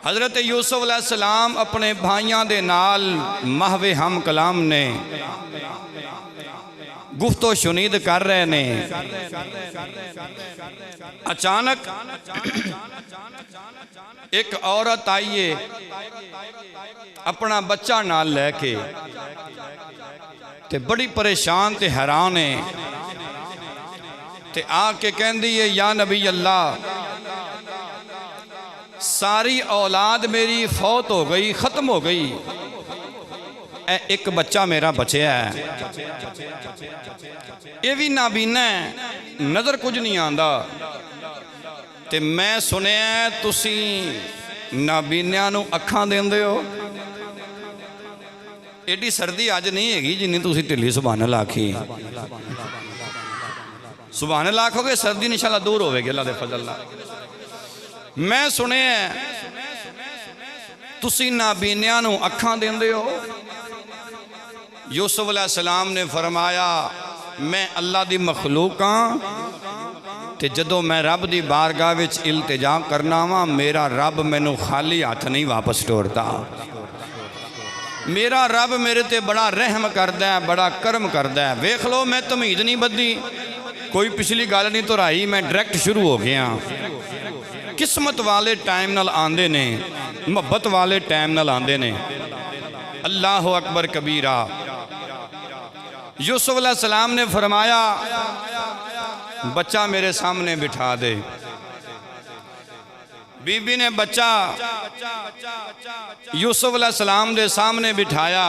हज़रत यूसुफ अलैहिस्सलाम अपने भाइयों के नाल महवे हम कलाम ने गुफ्तो शुनीद कर रहे ने। अचानक एक औरत आई है अपना बच्चा नाल लैके, ते बड़ी परेशान ते हैरान है, ते आके कहती है या नबी अल्लाह, सारी औलाद मेरी फौत हो गई, ख़त्म हो गई, एक बच्चा मेरा बचया है, ये भी नाबीना है, नज़र कुछ नहीं आंदा। ते मैं सुनिया तुसी नाबीनियां नूं अखां देंदे हो। एडी सर्दी अज नहीं हैगी जिन्नी तुसी ढिली सुभान अल्लाह आखी। सुभान अल्लाह आखोगे सर्दी इंशाअल्लाह दूर होवेगी अल्लाह दे फजल नाल। मैं सुनिया तुसी नाबीनियां नूं अखां देंदे हो। यूसुफ अलैहिस्सलाम ने फरमाया मैं अल्लाह दी मखलूक हाँ, ते जदों मैं रब दी बारगाह विच इल्तिजा करना वा मेरा रब मैनू खाली हाथ नहीं वापस टोरदा। मेरा रब मेरे ते बड़ा रहम करदा है, बड़ा करम करदा है। वेख लो मैं तमीज़ नहीं बदली, कोई पिछली गल नहीं दोहराई, मैं डायरैक्ट शुरू हो गया। किस्मत वाले टाइम नाल आंदे ने, मुहब्बत वाले टाइम नाल आंदे ने। अल्लाह अकबर कबीरा। यूसुफ अलैहिस्सलाम ने फरमाया बच्चा मेरे सामने बिठा दे। बीबी ने बच्चा यूसुफ अलैहिस्सलाम दे सामने बिठाया,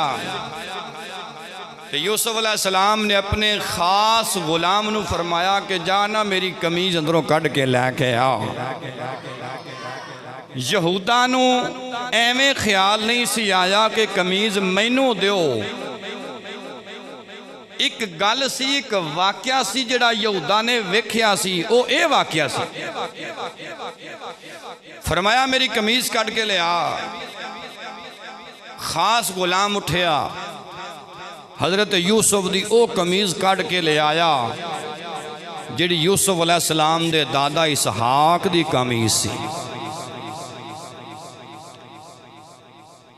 तो यूसुफ अलैहिस्सलाम ने अपने खास गुलाम नू फरमाया कि जा ना मेरी कमीज अंदरों कढ़ के लैके आ। यहूदा नू एवें ख्याल नहीं सी आया कि कमीज मैनू दिओ। एक गल सी, एक वाकया सी जिहड़ा यहूदा ने वेख्या सी, वो ये वाकया सी। फरमाया मेरी कमीज कढ़ के लिया। खास गुलाम उठिया, हज़रत यूसुफ दी ओ कमीज कढ़ के ले आया जिहड़ी यूसुफ अलैहिस्सलाम दे दादा इसहाक दी कमीज सी।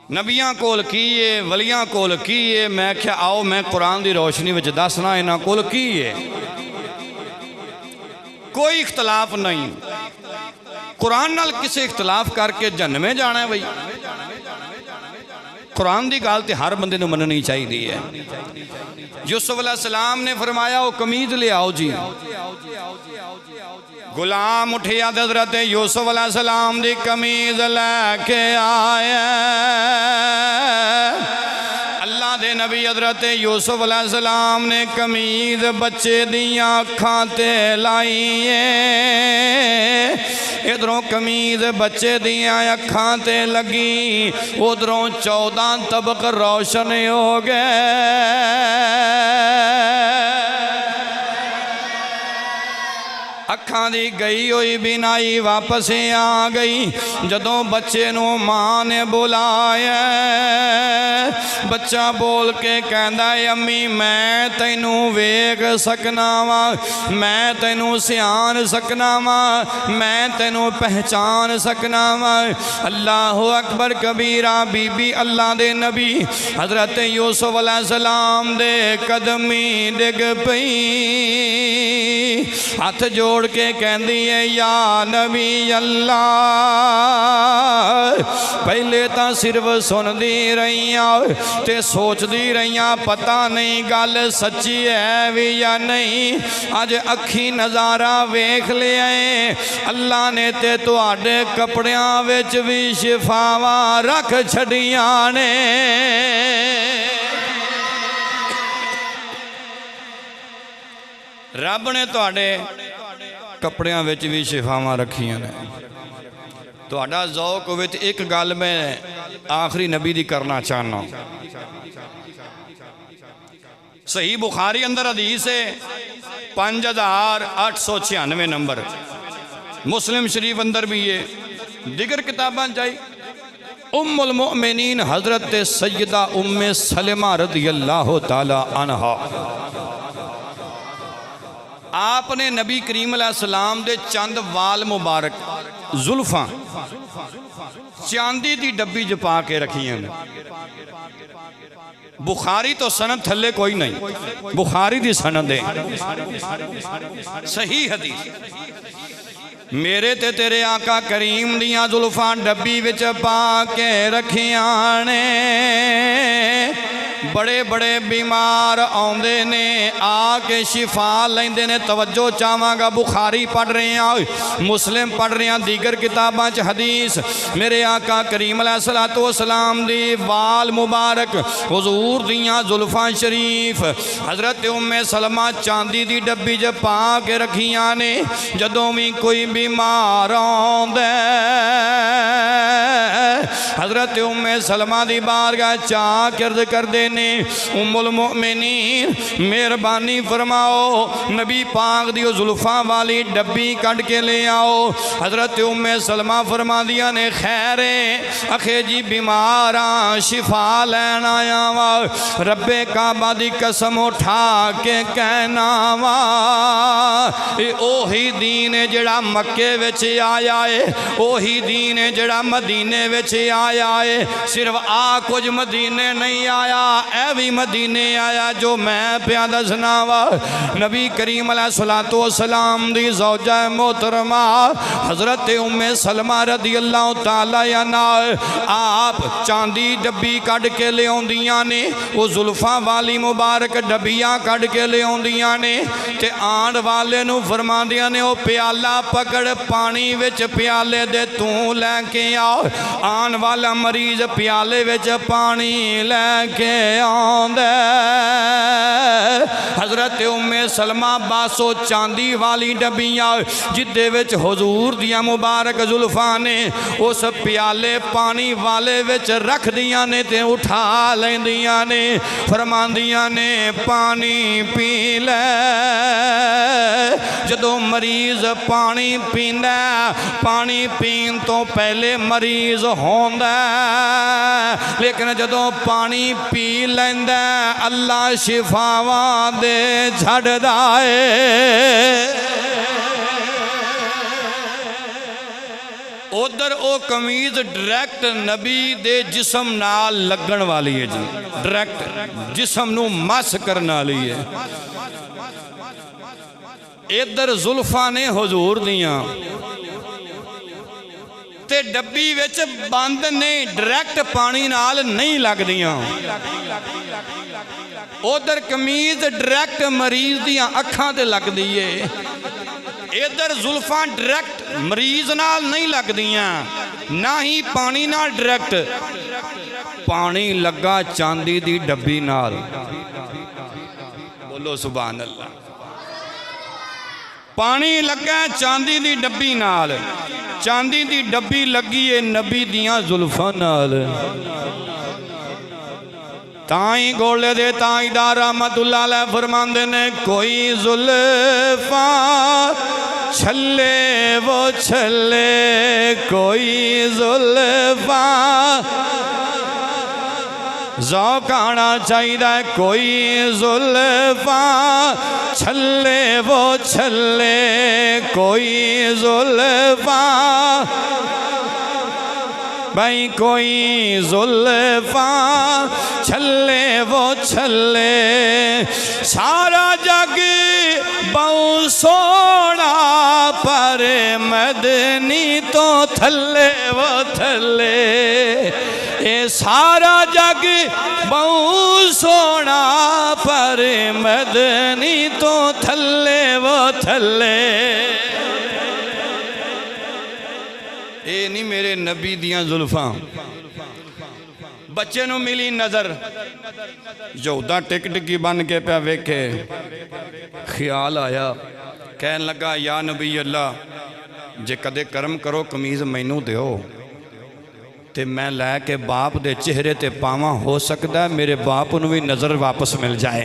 नबियां कोल की है, वलियां कोल की है। मैं क्या आओ मैं कुरान की रोशनी में दसना इन्हां कोल की है। कोई इख्तलाफ नहीं, कुरान नाल किसी इख्तलाफ करके जन्मे जाना है। भाई कुरान की गल तो हर बंदे नूं मननी चाहिए है। यूसुफ अलैहिस्सलाम ने फरमाया वो कमीज ले आओ जी। गुलाम उठिया हज़रत यूसुफ अलैहिस्सलाम दी कमीज लैके आया। अल्लाह दे नबी हज़रत यूसुफ अलैहिस्सलाम ने कमीज बच्चे दियां अखां ते लाई है। इधरों कमीज बच्चे दियां अखां ते लगी, उधरों 14 तबक रोशन हो गए। अखां दी गई हुई बिनाई वापस आ गई। जदों बच्चे नू मां ने बुलाया, बच्चा बोल के कहंदा अम्मी मैं तैनू वेख सकना वा, मैं तैनू सियान सकना वा, मैं तैनू पहचान सकना वा। अल्लाह अकबर कबीरा। बीबी अल्लाह दे नबी हज़रत यूसुफ अलैहिस्सलाम दे कदमी डिग पई, हाथ जोड़ के कहती है या नबी अल्लाह, पहले तो सिर्फ सुनती रही ते सोचती रही, पता नहीं गल सच्ची है भी या नहीं। अज अखी नज़ारा वेख लिया है। अल्लाह ने ते तुहाडे कपड़ियां विच भी शिफावां रख छड़ियां ने। रब ने तुहाडे कपड़ियां विच भी शिफावां रखियां ने। तुहाडा ज़ौक विच एक गल मैं आखिरी नबी दी करना चाहना। सही बुखारी अंदर हदीस है 5896 नंबर, मुस्लिम शरीफ अंदर भी है, दिगर किताबां चाहिए। उम्मुल मोमिनीन हज़रत सैयदा उम्मे सलमा रज़ियल्लाहु ताला अन्हा, आपने नबी करीम अलैहिस्सलाम दे चंद वाल मुबारक जुल्फा चांदी दी डब्बी च पा के रखियां ने। बुखारी तो सनद थले कोई नहीं, बुखारी दी सनद है, सही हदीस। मेरे ते तेरे आका करीम दियां जुल्फां डब्बी विच पा के रखियां ने। बड़े बड़े बीमार आउंदे ने आके शिफा लेंदे ने। तवज्जो चाहांगा, बुखारी पढ़ रहे हैं, मुस्लिम पढ़ रहे हैं, दीगर किताबां च हदीस मेरे आका करीम अलैहिस्सलातु वस्सलाम दी वाल मुबारक हुजूर दियां जुल्फां शरीफ हज़रत उम्मे सलमा चांदी दी डब्बी च पा के रखियां ने। जदों भी कोई बीमार आउंदा हज़रत उम्मे सलमा दी बारगाह चा अर्ज करदे ने, उम्मुल मोमिनीन मेहरबानी फरमाओ नबी पाक दी जुल्फां वाली डब्बी कढ़ के ले आओ। हज़रत उम्मे सलमा फरमादियां ने, खैरे अखे जी बीमार हाँ, शिफा लैन आया वा। रब्बे काबा दी कसम उठा के कहना वा, ओही दीन है जड़ा मक्के विच आया है, ओही दीन है जड़ा मदीने विच आया है। सिर्फ आ कुछ मदीने नहीं आया, ऐ भी मदीने आया जो मैं प्या दसना वा। नबी करीम अलैहिस्सलातु वस्सलाम दी ज़ौजा मोहतरमा हज़रत उम्मे सलमा रज़ियल्लाहु ताला अन्हा आप चांदी डब्बी कढ़ के ले आउंदियां ने, वो जुल्फां वाली मुबारक डब्बियां कढ़ के ले आउंदियां ने ते आंड वाले नूं फरमांदियां ने, ओ प्याला पकड़ पानी विच प्याले दे तू लैके आ। आन वाला मरीज प्याले विच पानी लैके आंदा। हज़रत उम्मे सलमा बासो चांदी वाली डब्बियां जिदे विच हुजूर दियां मुबारक जुल्फां ने उस प्याले पानी वाले विच रख दियां ने ते उठा लैंदियां ने, फरमांदियां ने पानी पी ले। जदों मरीज पानी पींदा, पानी पीन तो पहले मरीज होंदा, लेकिन जदों पानी पी लैंदा अल्लाह शिफावां दे छड्डदा है। उधर वो कमीज डायरैक्ट नबी दे जिसम नाल लगन वाली है जी, डायरैक्ट जिसम नू मस करने वाली है। इधर जुल्फा ने हुजूर दियां ते डब्बी विच बंद ने, डायरैक्ट पानी नाल नहीं लगदियां। उधर कमीज डायरैक्ट मरीज दियां अखां ते लगदी है, इधर जुल्फां डायरैक्ट मरीज नाल नहीं लगदियां, ना ही पानी नाल डायरैक्ट। पानी लगा चांदी दी डब्बी नाल, बोलो सुभान अल्लाह। पानी लगा चांदी दी डब्बी नाल, चांदी दी डब्बी लगी है नबी दियां जुल्फां नाल। ताई गोले दे ताईदार रहमतुल्लाह अलैह फरमांदे ने, कोई जुल्फा छल्ले वो छल्ले, कोई जुल्फा ज़ौक़ आना चाहिए, कोई जुल्फा छल्ले वो छल्ले, कोई जुल्फा भाई कोई जुल्फा छल्ले वो छल्ले। सारा जग बहु सोना पर मदनी तो थल्ले वो थल्ले। ये सारा जग बहु सोना पर मदनी तो थल्ले वो थल्ले। ये नहीं मेरे नबी दियां जुल्फां। बच्चे नूं मिली नज़र, यहूदा टिक टिकी बन के पिया वेखे, ख्याल आया, कहन लगा या नबी अल्लाह जे कदे कर्म करो कमीज़ मैनू दिओ ते मैं लैके बाप दे चेहरे ते पावां, हो सकता है मेरे बाप नूं भी नज़र वापस मिल जाए।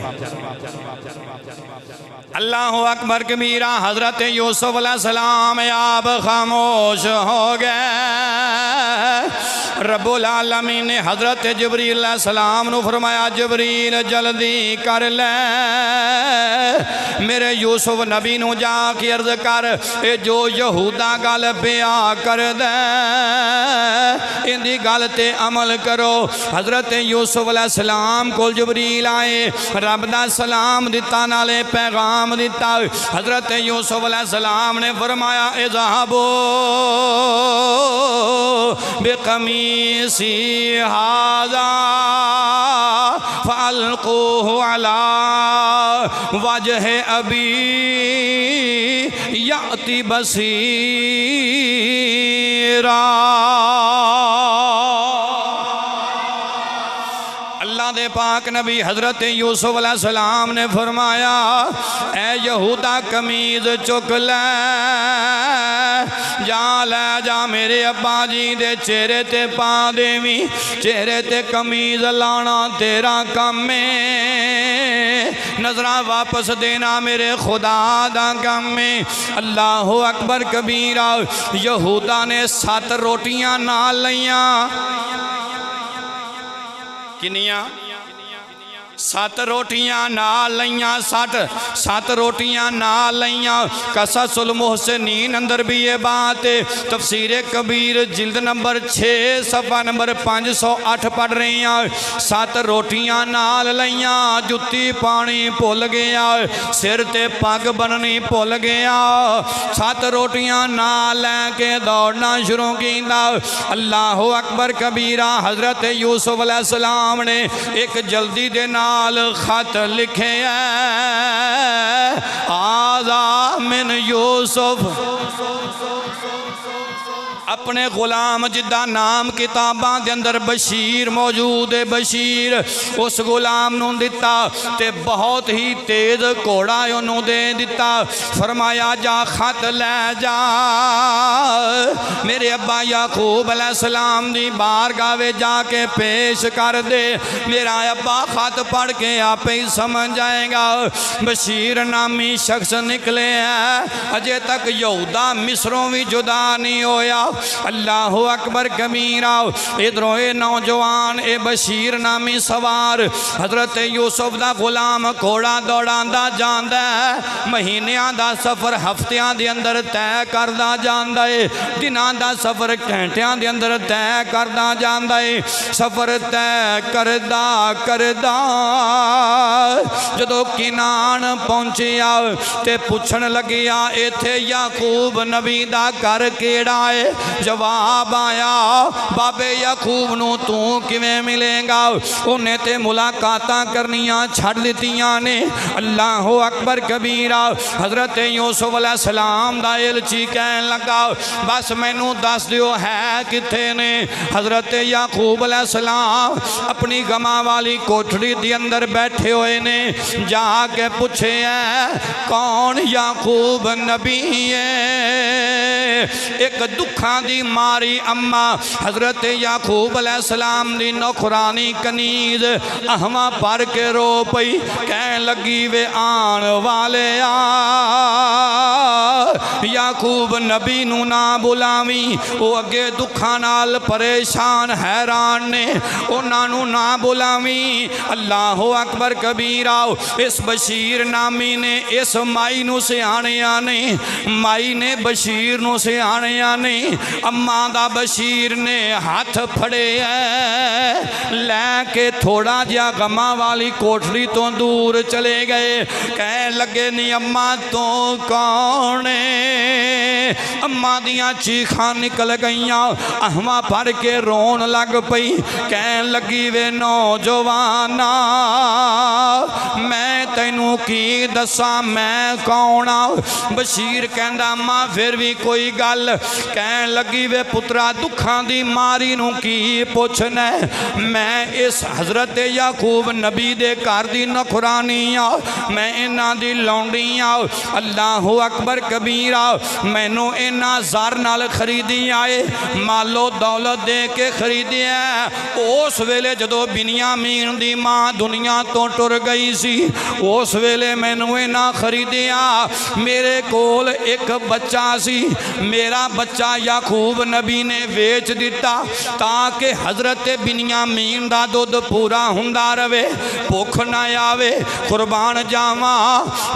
अल्लाह अकबर कबीरा। हज़रत यूसुफ अलैहिस्सलाम आप खामोश हो गए। रब्बुल आलमीन ने हज़रत जबरील अलैहिस्सलाम नू फरमाया, जबरील जल्दी कर ले मेरे यूसुफ नबी नू जाके अर्ज कर, ए जो यहूदा गल पिया कर दे इंदी गल ते अमल करो। हज़रत यूसुफ अलैहिस्सलाम कोल जबरील आए, रब दा सलाम दिता नाले पैगाम दिता। हज़रत यूसुफ अलैहिस्सलाम ने फरमाया, इज़हाबू बिक़मीसी हाज़ा फ़अल्क़ूहु अला वजहि अबी याति बसीरा। अल्लाह दे पाक नबी हज़रत यूसुफ अलैहिस्सलाम ने फरमाया, ए यहूदा कमीज़ चुक ले जा, ले जा मेरे अब्बा जी दे चेहरे ते पा देवी, चेहरे ते कमीज़ लाना तेरा काम है, नजरा वापस देना मेरे खुदा दा काम है। अल्लाह अकबर कबीरा। यहूदा ने 7 रोटियां नाल लईयां, किनियां 7 रोटियां नाल लईयां, 7 रोटियां नाल लईयां। कससुल मुहसिनीन अंदर भी ये बात है। तफसीर कबीर जिल्द नंबर 6 सफ़ा नंबर 508 पढ़ रहे हैं। 7 रोटियां नाल लईयां, जुत्ती पानी भुल गया, सिर ते पग बननी भुल गया। 7 रोटियां नाल लैके दौड़ना शुरू किया। अल्लाह अकबर कबीरा। हज़रत यूसुफ अलैहिस्सलाम ने एक जल्दी दे नाल खत लिखे, आज़ा मिन यूसुफ। अपने गुलाम जिदा नाम किताबां दे अंदर बशीर मौजूद है, बशीर उस गुलाम नूं दिता ते बहुत ही तेज घोड़ा उन्हों दे दिता। फरमाया, जा खत लै जा मेरे अब्बा याकूब अलैहिस्सलाम दी बारगाह वे जाके पेश कर दे। मेरा अब्बा खत पढ़ के आपे ही समझ जाएगा। बशीर नामी शख्स निकले हैं, अजे तक यहूदा मिस्रों भी जुदा नहीं होया। अल्लाह अकबर कबीरा। इधरों ये नौजवान ए बशीर नामी सवार हज़रत यूसुफ दा गुलाम घोड़ा दौड़ांदा जांदा है। महीनियां दा सफ़र हफ्तियां दे अंदर तय करदा जांदा है, दिनां दा सफ़र घंटियां दे अंदर तय करदा जांदा है। सफ़र तय करदा करदा जदों किनान पहुंचिया ते पुछण लगिया, इत्थे याकूब नबी दा घर केड़ा है? जवाब आया, बाबे याकूब नू तू किवें मिलेगा? उन्हें ते मुलाकातां करनियां छड़ दित्तियां ने। अल्लाह अकबर कबीरा। हज़रत यूसुफ अलैहिस्सलाम दा इल्ची कहन लगा, बस मैनू दस दिओ है किथे ने? हज़रत याकूब अलैहिस्सलाम अपनी गमा वाली कोठड़ी दे अंदर बैठे हुए ने। जाके पूछे कौन याकूब नबी है? एक दुखा दी मारी अम्मा हज़रत याकूब अलैहिस्सलाम दी नौकरानी कनीज अहमा भर के रो पई, कहन लगी, वे आन वाले याकूब नबी नू ना बुलावी, वो अगे दुखा नाल परेशान हैरान ने, उन्हां नू ना बुलावी। अल्लाह अकबर कबीरा। इस बशीर नामी ने इस माई नू सियाणिया ने, माई ने बशीर नू सियाणिया ने। अम्मा दा बशीर ने हाथ फड़े लैके थोड़ा जिहा गमा वाली कोठड़ी तो दूर चले गए। कह लगे, नहीं अम्मा तो कौन है? अम्मा दियां चीखां निकल गईयां, अहमा भर के रोन लग पई। कह लगी, वे नौजवाना मैं तैनू की दसा मैं कौन आ? बशीर कहंदा, अम्मा फिर भी कोई गल। कह लगी, वे पुत्रा दुखा दी मारी नू की पुछना? मैं इस हज़रत याकूब नबी दे घर दी नौकरानी आ, मैं इन्हां दी लौंडी आ। अल्लाह अकबर कबीरा। मैनू इन्हां ज़र नाल खरीदी आए, मालो दौलत दे के खरीदिया। उस वेले जदों बिन्यामीन दी मां दुनिया तो टुर गई सी, उस वेले मैनू इन्हां खरीदिया। मेरे कोल एक बच्चा सी, मेरा बच्चा याकूब नबी ने वेच दिता ताकि हज़रत बिन्यामीन दा दुध पूरा हुंदा रवे, भुख ना आवे, कुर्बान जावा।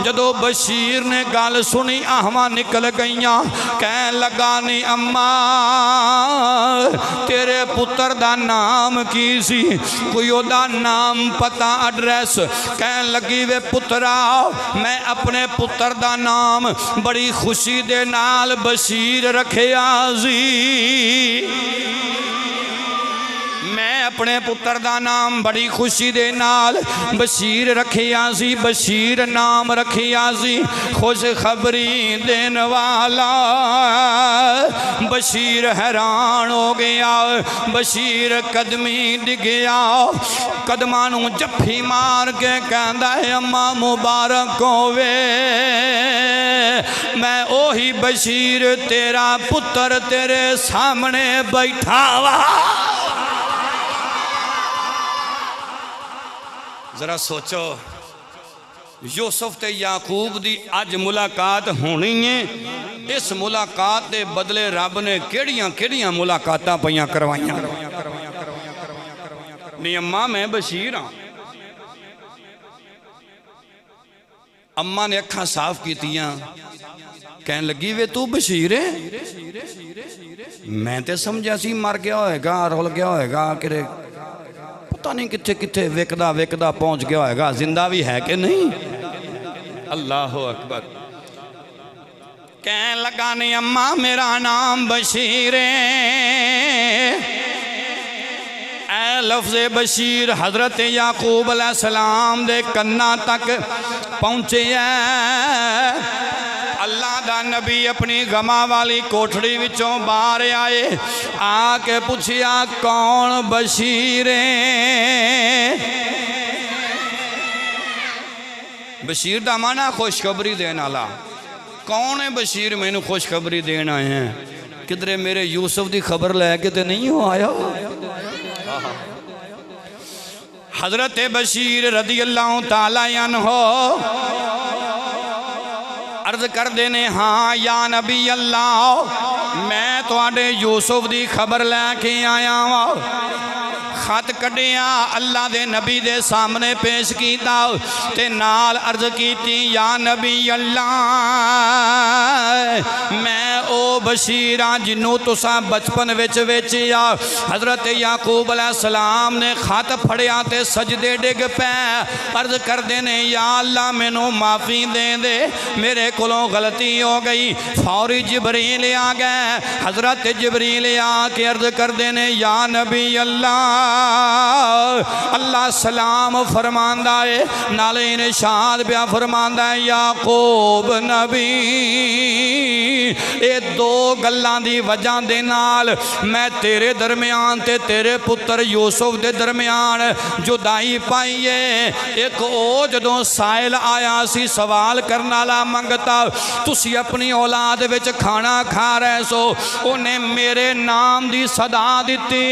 जदों बशीर ने गल सुनी आहवां निकल गईयां, कह लगा नी अम्मा तेरे पुत्र दा नाम की सी, कोई ओदा नाम पता एड्रैस? कह लगी वे पुत्रा मैं अपने पुत्र दा नाम बड़ी खुशी दे नाल बशीर रखिया सी, मैं अपने पुत्र दा नाम बड़ी खुशी दे नाल बशीर रखिया सी, बशीर नाम रखिया सी खुशखबरी देन वाला। बशीर हैरान हो गया, बशीर कदमी डिगया, कदमां नूं जफ्फी मार के कहंदा है अम्मा मुबारक होवे, मैं ओही बशीर तेरा पुत्र तेरे सामने बैठा वा। जरा सोचो यूसुफ ते याकूब दी अज मुलाकात होनी है, इस मुलाकात के बदले रब ने केड़ियां केड़ियां मुलाकातां पईयां करवाइयां। नहीं अम्मा मैं बशीर हाँ, अम्मा ने अखां साफ कीतियां, कहन लगी वे तू बशीर है? मैं तो समझा सी मर गया होएगा, रुल गया होएगा, कि पता नहीं किथे किथे विकदा विकदा पहुंच गया होगा, जिंदा भी है कि नहीं? अल्लाह अकबर। कह लगा नहीं अम्मा मेरा नाम बशीर है। लफ्ज़ बशीर हज़रत याकूब अलैहिस्सलाम दे कन्ना तक पहुँचे है। अल्लाह दा नबी अपनी गमा वाली कोठड़ी विचों बाहर आए, आके पूछया कौन बशीर है? बशीर दा माना खुशखबरी देने वाला। कौन है बशीर? मैनू खुशखबरी देन आए हैं, किधरे मेरे यूसुफ की खबर लैके तो नहीं हो आया? हज़रत बशीर रज़ी अल्लाह तआला अन्हो अर्ज करते ने हाँ या नबी अल्लाह मैं तुहाडे यूसुफ की खबर लैके आया वा। खत कढ़िया अल्लाह दे नबी दे सामने पेश किया ते नाल अर्ज की या नबी अल्लाह मैं ओ बशीर हाँ जिन्हों तुसा बचपन विच वेचिया। हज़रत याकूब अलैहिस्सलाम ने खत फड़िया ते सजदे डिग पै अर्ज करते ने या अल्लाह मैनू माफ़ी दे दे, मेरे कोलों गलती हो गई। फौरी जिबरील आ गए, हज़रत जिबरील आके अर्ज करते ने या नबी अल्लाह अल्लाह सलाम फरमांदा है, नाले इरशाद प्या फरमांदा है याकूब नबी ये दो गल्लां दी वजह दे नाल मैं तेरे दरमियान ते तेरे पुत्र यूसुफ दे दरमियान जुदाई पाई है। एक ओ जदों साइल आया सी सवाल करने वाला मंगता तुसी अपनी औलाद विच खाना खा रहे सो, उन्हें मेरे नाम दी सदा दिती,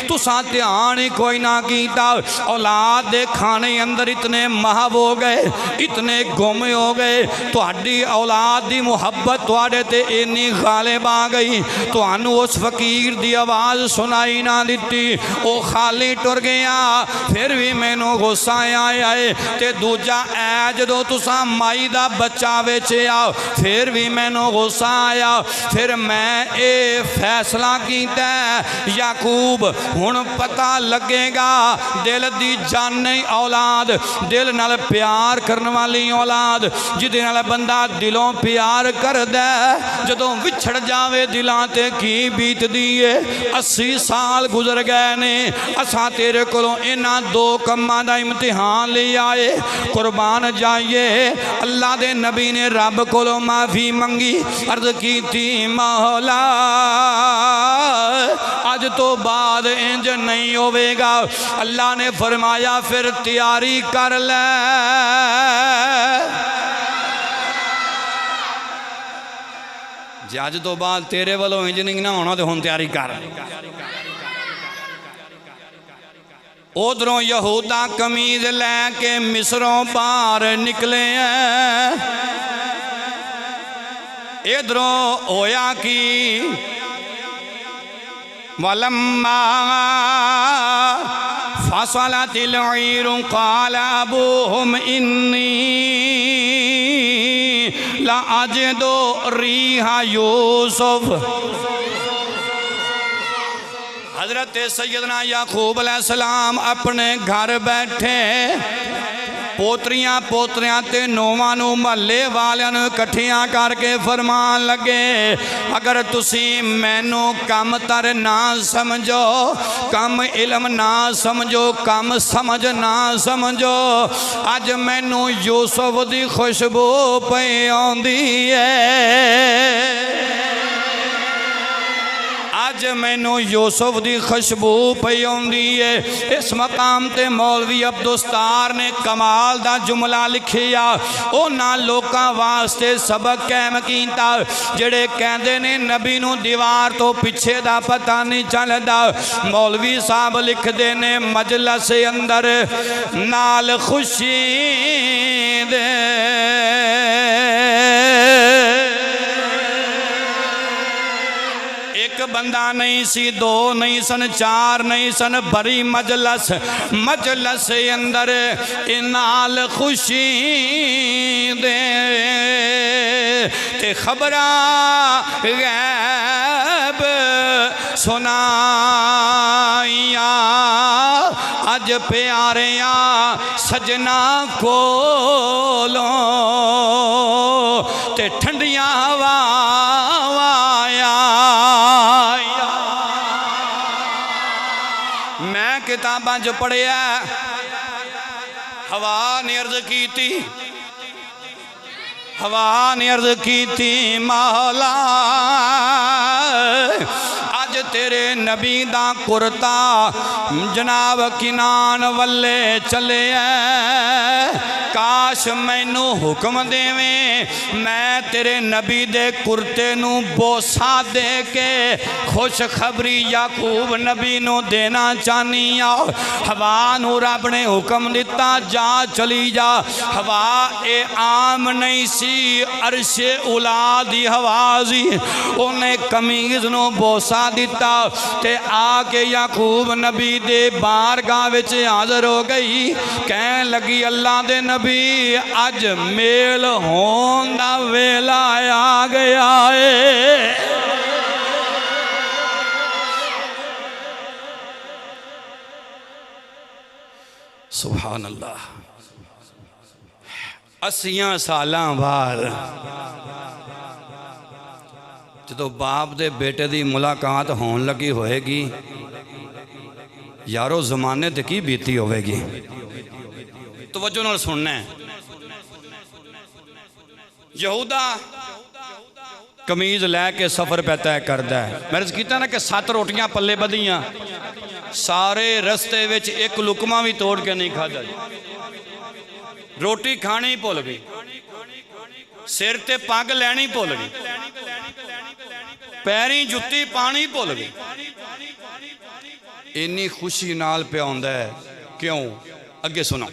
तुसा ध्यान ही कोई ना कीता। औलाद दे खाने अंदर इतने महव हो गए, इतने गुम हो गए, तुहाडी औलाद दी मुहब्बत तुहाडे ते इन्नी गालिब आ गई, तुहानू उस फकीर दी आवाज़ सुनाई ना दिती, वो खाली टुर गया। फिर भी मैनू गुस्सा आया है ते दूजा ऐ जदों तुसा माई दा बच्चा वेचिया फिर भी मैनू गुस्सा आया। फिर मैं ये फैसला कीता याकूब हुण पता लगेगा दिल दी जानी औलाद, दिल नाल प्यार करने वाली औलाद, जिहदे नाल बंदा दिलों प्यार करदा जदों विछड़ जावे दिलां ते की बीतदी है। 80 साल गुजर गए ने, असां तेरे कोलों इन्हां दो कम्मां दा इम्तिहान ले आए, कुर्बान जाइए। अल्लाह दे नबी ने रब कोलों माफ़ी मंगी, अर्ज की थी मौला अज तो बाद इंज नहीं होवेगा। अल्लाह ने फरमाया फिर तैयारी कर ले, जे अज तो बाद तेरे वालों इंज नहीं ना होना तो हुण तैयारी कर। उधरों यहूदा कमीज लैके मिस्रों बाहर निकले हैं। इधरों होया कि वलम्मा फसलतिल ईरु क़ाल अबूहुम इन्नी ला अजिदु रीहा यूसुफ। हजरत सैयदना याकूब अलैहिस्सलाम अपने घर बैठे पोतरियां पोतरियां ते नौवां नूं महल्ले वालियां नूं इकट्ठियां करके फरमान लगे, अगर तुसी मैनू कम तर ना समझो, कम इलम ना समझो, कम समझ ना समझो, अज मैनू यूसुफ दी खुशबू पई आउंदी है, अज मैनू यूसुफ दी खुशबू पई आउंदी है। इस मकाम ते मौलवी अब्दुस्तार ने कमाल दा जुमला लिखिया, उन्हां लोकां वास्ते सबक कायम कीता जेड़े कहंदे ने नबी नू दीवार तो पिछे दा पता नहीं चलदा। मौलवी साहब लिखदे ने मजलस अंदर नाल खुशी दे बंदा नहीं सी, दो नहीं सन, चार नहीं सन, बड़ी मजलस मजलस अंदर इनाल खुशी दे ते खबरा गैब सुनाइया, अज प्यारिया सजना कोलों ते ठंडिया हवाया। मैं किताबां च पढ़िया हवा ने अर्ज की थी, हवा ने अर्ज की थी मौला अज तेरे नबी दा कुर्ता जनाब किनान वल्ले चले, काश मैनू हुक्म देवें मैं तेरे नबी दे कुर्ते नू बोसा दे के खुशखबरी याकूब नबी नू देना चाहनी आ। हवा नू रब ने हुक्म दिता जा चली जा। हवा ए आम नहीं सी, अरशे उला दी हवा सी, उन्हें कमीज नू बोसा दिता ते आके याकूब नबी दे बारगाह विच हाज़र हो गई। कहन लगी अल्लाह दे नबी अज मेल होन दा वेला आ गया है। सुभान अल्लाह। 80 सालां बाद जो बाप दे बेटे दी मुलाकात होने लगी होएगी, यारो जमाने ते की बीती होवेगी। तवज्जो नाल सुनना है। यहूदा कमीज लैके सफ़र पे तय करता है। मैं अर्ज़ कीता ना कि 7 रोटियां पल्ले बधियां, सारे रस्ते विच एक लुकमा भी तोड़ के नहीं खादा। रोटी खानी भुल गई, सिर ते पग लैनी भुल गई, पैरी जुत्ती पानी भुल गई। इन्नी खुशी नाल प्याउंदा है क्यों? अगे सुनो।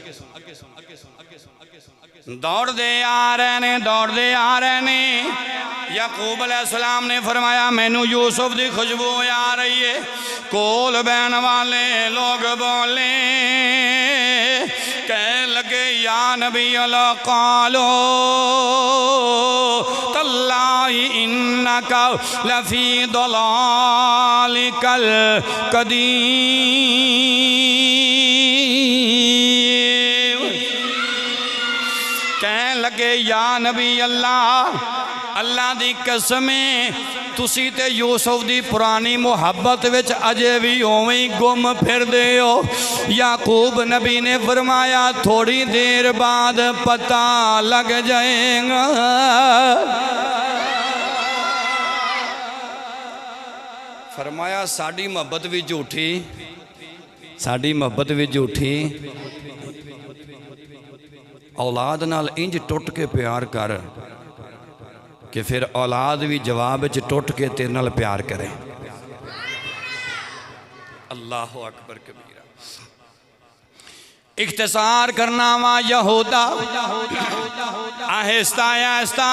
दौड़ते आ रहे ने, दौड़ते आ रहे ने। याकूब अलैहिस्सलाम ने फरमाया मैनू यूसुफ की खुशबू आ रही है। कोल बहन वाले लोग बोले, कह लगे या नबी अल्लाह कालो तल्लाहि इन्नका लफी दलालिकल कदीम। कह लगे या नबी अल्लाह, अल्लाह दी कसमें तुसी ते यूसुफ दी पुरानी मुहब्बत विच अजे भी उवें ही गुम फिरदे हो। याकूब नबी ने फरमाया थोड़ी देर बाद पता लग जाएगा। फरमाया साड़ी मोहब्बत भी झूठी, साड़ी मोहब्बत भी झूठी। औलाद नाल इंज टुट के प्यार कर कि फिर औलाद भी जवाब च टुट के तेरे नाल प्यार करे। अल्लाह अकबर कबीरा। इख्तिसार करना वा यहूदा, आहिस्ता आहिस्ता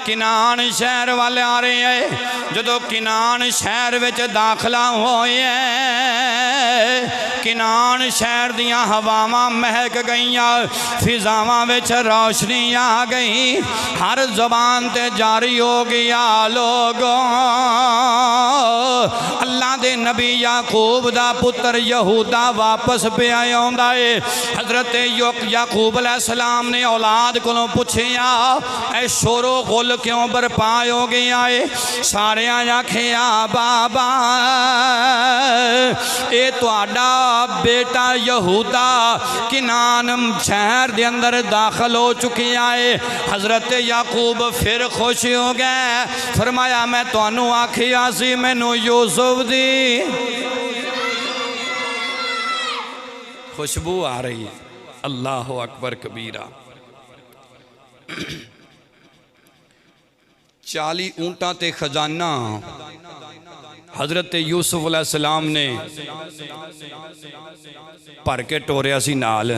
किनान शहर वाले आ रहे हैं। जदों किनान शहर विच दाखला होए, किनान शहर दियां हवावां महक गईयां, फिजावां विच रोशनी आ गई, हर जबान ते जारी हो गया लोगों अल्लाह दे नबी याकूब दा पुत्र यहूदा वापस पे आंदा है। हजरत याकूब अलैहिस्सलाम ने औलाद कोलों पुछया ऐ शोरो गुल क्यों बरपा हो गया है? सारे आखिया बाबा ये तुहाडा बेटा यहूदा किनान शहर दे अंदर दाखिल हो चुकिया है। हजरत याकूब फिर खुश हो गए, फरमाया मैं तुहानू आखिया सी मैनू यूसुफ दी खुशबू आ रही है। अल्लाह अकबर कबीरा। 40 ऊंटा ते खजाना हजरत यूसुफ अलैहिस्सलाम ने भर के टोरिया सी नाल।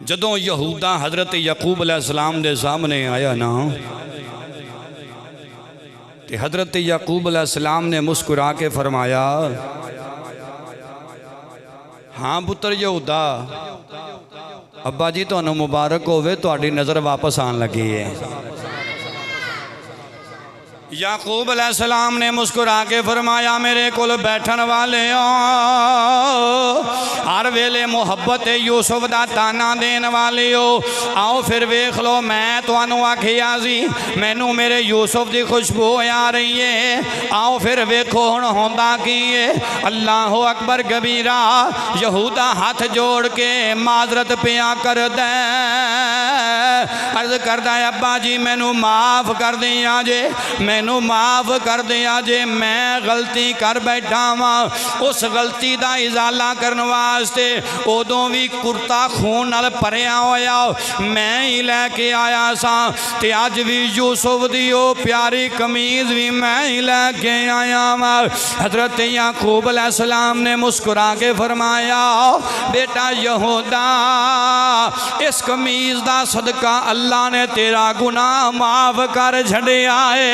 जदों यहूदा हजरत याकूब अलैहिस्सलाम दे सामने आया ना, ते हजरत याकूब अलैहिस्सलाम ने मुस्कुरा के फरमाया हाँ पुत्र यहूदा, अब्बा जी तुहानू मुबारक होवे, तुहाडी नज़र वापस आन लगी है। याकूब अलैहिस्सलाम ने मुस्कुरा के फरमाया मेरे कोल बैठन वाले हो, हर वेले मुहब्बत यूसुफ दा ताना देन वाले हो, आओ फिर वेख लो मैं तुहानू आखिया सी मैनू मेरे यूसुफ दी खुशबू आ रही है, आओ फिर वेखो हुण होंदा की है। अल्लाह अकबर कबीरा। यहूदा हाथ जोड़ के माजरत पिया कर दे, अर्ज करदा अब्बा जी मैनू माफ़ कर दिया जे, मैनू माफ़ कर दिया जे, मैं गलती कर बैठा वां। उस गलती का इजाला करने वास्ते उदों भी कुर्ता खून नाल भरिया होया मैं ही लैके आया सा, ते अज भी यूसुफ दी ओ प्यारी कमीज भी मैं ही लैके आया वां। हजरत याकूब अलैहिस्सलाम ने मुस्कुरा के फरमाया बेटा यहूदा, इस कमीज दा सदका अल्लाह ने तेरा गुनाह माफ कर छड़िया है।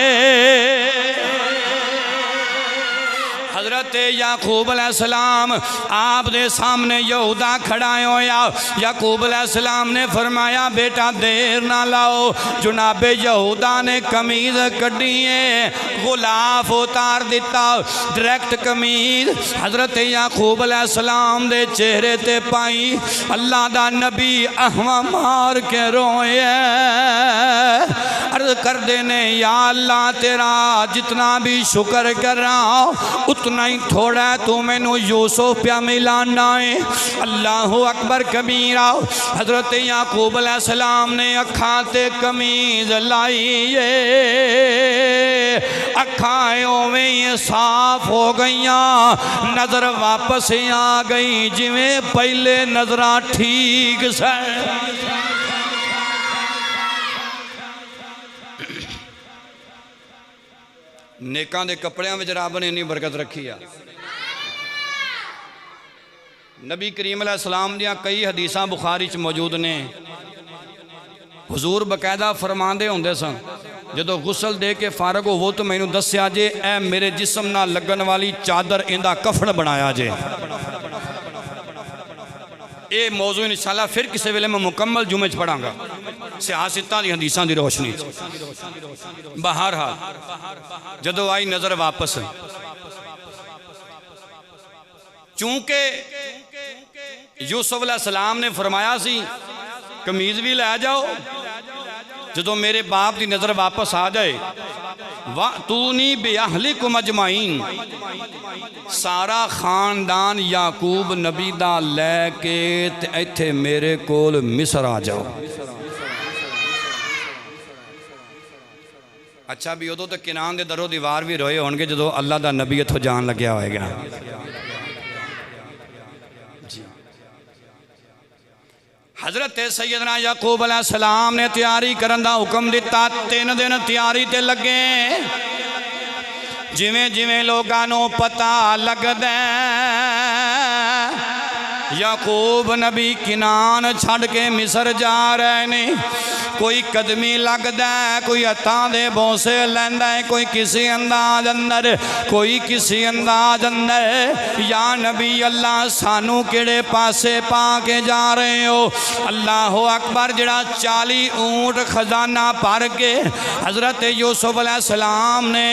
हजरत याकूब अलैहिस्सलाम आप दे सामने यहूदा खड़ा होया। याकूब अलैहिस्सलाम ने फरमाया बेटा देर ना लाओ। जुनाबे यहूदा ने कमीज कड्डी है, गुलाफ उतार दिता, डायरेक्ट कमीज हजरत याकूब अलैहिस्सलाम दे चेहरे ते पाई। अल्लाह दा नबी अहवा मार के रोए, अर्ज कर देने या अल्लाह तेरा जितना भी शुक्र कर रहा उतना ही थोड़ा है, तू मैनू यूसुफ प्या मिलाना है। अल्लाह अकबर कबीरा। हजरत याकूब अलैहिस्सलाम ने अखा ते कमीज लाई है, अखां उवें साफ हो गईयां, नजर वापस आ गई जिवें पहले नजरा ठीक से। नेकां दे कपड़ियां विच रब ने इन्नी बरकत रखी आ। नबी करीम अलैहिस्सलाम दियां कई हदीसां बुखारी च मौजूद ने। हुजूर बकायदा फरमांदे होंदे सन जदों गुसल दे के फारग होवो तो मैनू दस्या जे ए मेरे जिस्म नाल लगन वाली चादर इंदा कफन बनाया जे। ये मौजू इंशाअल्लाह फिर किसी वेले मैं मुकम्मल जुमे च पढ़ांगा सियासतां दी हदीसां दी रोशनी। बहरहाल जदों आई नज़र वापस, चूंकि यूसुफ अलैहिस्सलाम ने फरमाया सी कमीज भी लै जाओ, जदों मेरे बाप की नज़र वापस आ जाए वा तूनी बेअहलिकुम अजमाइन, सारा खानदान याकूब नबी दा लैके ते इत्थे मेरे कोल मिस्र आ जाओ। अच्छा भी उदों तो किनान दे दरो दीवार भी रोए होणगे जदों अल्लाह दा नबी इत्थों जान लग्या होएगा। हजरत सैयदना याकूब अलैहिस्सलाम ने तैयारी करन दा हुक्म दिता। 3 दिन तैयारी ते लगे। जिवें जिवें लोगां नूं पता लगदा याकूब नबी किनान छड़ के मिस्र जा रहे ने। कोई कदमी लगदा है, कोई हत्थां दे बोसे लैंदा है, कोई किसी अंदाज अंदर, कोई किसी अंदाज अंदर। या नबी अल्लाह सानू किहड़े पासे पा के जा रहे हो? अल्लाह अकबर। जड़ा 40 ऊंट खजाना भर के हज़रत यूसुफ अलैहिस्सलाम ने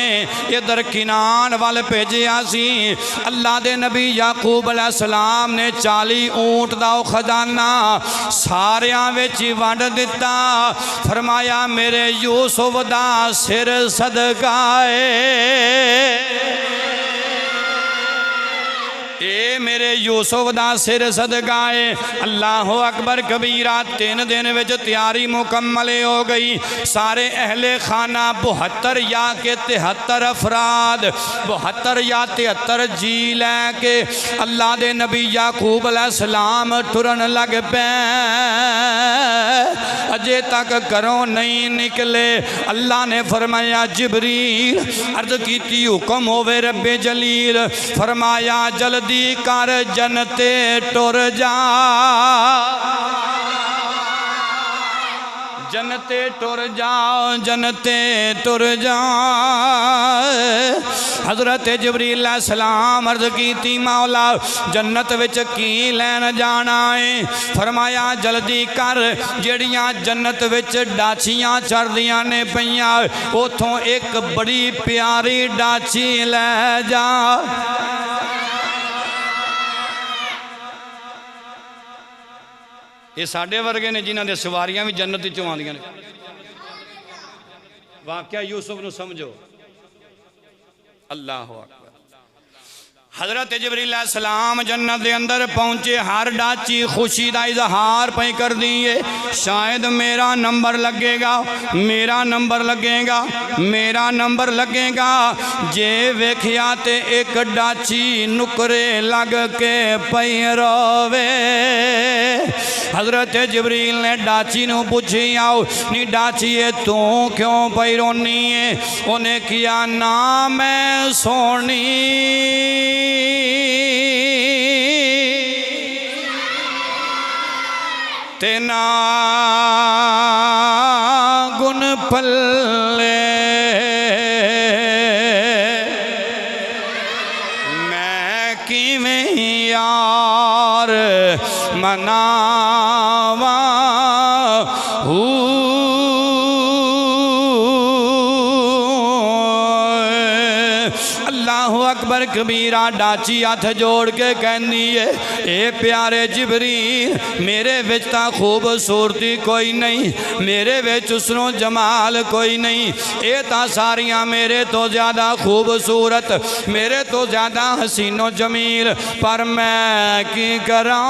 इधर किनान वाल भेजिया सी। अल्लाह दे नबी याकूब अलैहिस्सलाम ने 40 ऊंट दा खजाना सारियां विच वंड दिता। फरमाया मेरे यूसुफ दा सिर सदका ए मेरे यूसुफ दा सिर सदका है। अल्लाह अकबर कबीरा। 3 दिन विच तैयारी मुकम्मल हो गई। सारे अहले खाना 72 या के 73 अफराद 72 या 73 जी लैके अल्लाह दे नबी याकूब अलैहिस्सलाम टुरन लग पे। अजे तक घरों नहीं निकले। अल्लाह ने फरमाया जिबरील अर्ज की हुक्म होवे रब्बे जलील। फरमाया जल्दी कर जनते टुर जा, जनते टुर जाओ, जनते टुर जा। हज़रत जिबरील अलैहिस्सलाम अर्ज की मौला जन्नत विच की लैन जाना है? फरमाया जल्दी कर जड़ियाँ जन्नत विच डाचियाँ चढ़दियाँ ने पईयां उथों एक बड़ी प्यारी डाची लै जा। ये साढ़े वर्गे ने जिन्हों ने सवारियां भी जन्नत चों आंदियां ने। वाकया यूसुफ नूं समझो। अल्लाह अकबर। हज़रत जिबरील अलैहिस्सलाम जन्नत के अंदर पहुँचे। हर डाची खुशी का इजहार पे कर दिए। शायद मेरा नंबर लगेगा, मेरा नंबर लगेगा, मेरा नंबर लगेगा। जे वेखिया ते एक डाची नुकरे लग के पई रोवे। हज़रत जिबरील ने डाची नूं पूछी आओ नी डाचीए तू क्यों पई रोनी है? उन्हें किया ना मैं सोनी तेना गुण पल्ले मैं किवें यार मनावा अकबर कबीरा। डाची हाथ जोड़ के कहनी है ए प्यारे जिबरील मेरे विच तां खूबसूरती कोई नहीं, मेरे विच उसनों जमाल कोई नहीं। ये तां सारियां मेरे तो ज़्यादा खूबसूरत, मेरे तो ज़्यादा हसीनो जमील। पर मैं की करा?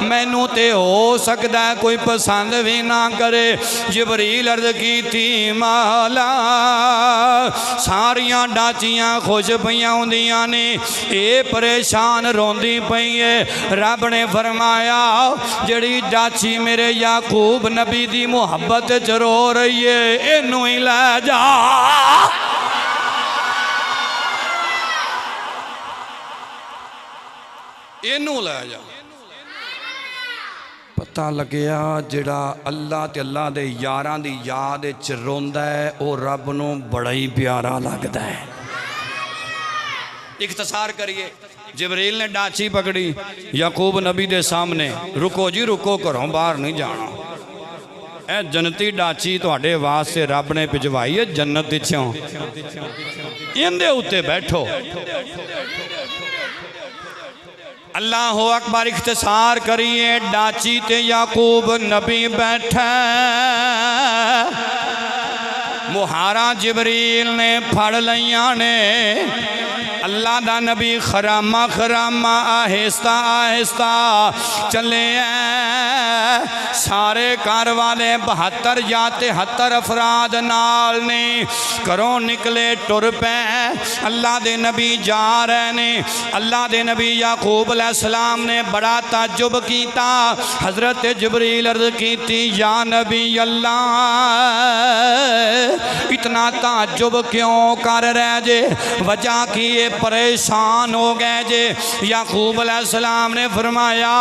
मैनू ते हो सकता है कोई पसंद भी ना करे। जिबरील अर्ज की थी मौला सारियां डाचियां खुश पईयां होंदियां ने, ये परेशान रोंदी पई है। रब ने फरमाया जड़ी डाची मेरे याकूब नबी दी मुहब्बत च रो रही है इनू ही लै जा। इनू लै जा। पता लग्या जिहड़ा अल्लाह ते अल्लाह दे यारां दी याद च रोंदा है वो रब नूं बड़ा ही प्यारा लगदा है। इख्तिसार करिए। जिबरील ने डाची पकड़ी याकूब नबी दे सामने। रुको जी रुको, घरों बाहर नहीं जाना। ए जन्नती डाची तुहाडे वास्ते रब ने भिजवाई है जन्नत विचों, इहदे उत्ते बैठो। अल्लाह अकबर। इख्तिसार करिए। डाची ते याकूब नबी बैठा। मुहारा जिबरील ने फड़ लिया ने। अल्लाह दा नबी खरामा खरामा आहिस्ता आहिस्ता चले। सारे घर वाले 72 या 73 अफराद नाल ने। घरों निकले टुर पे। अल्लाह दे नबी जा रहे ने। अल्लाह दे नबी याकूब अलैहिस्सलाम ने बड़ा ताज्जुब किया। हज़रत जिबरील अर्ज़ की या नबी अल्लाह इतना ताज्जुब क्यों कर रहे जे, वजह की ये परेशान हो गए जे। याकूब अलैहिस्सलाम ने फरमाया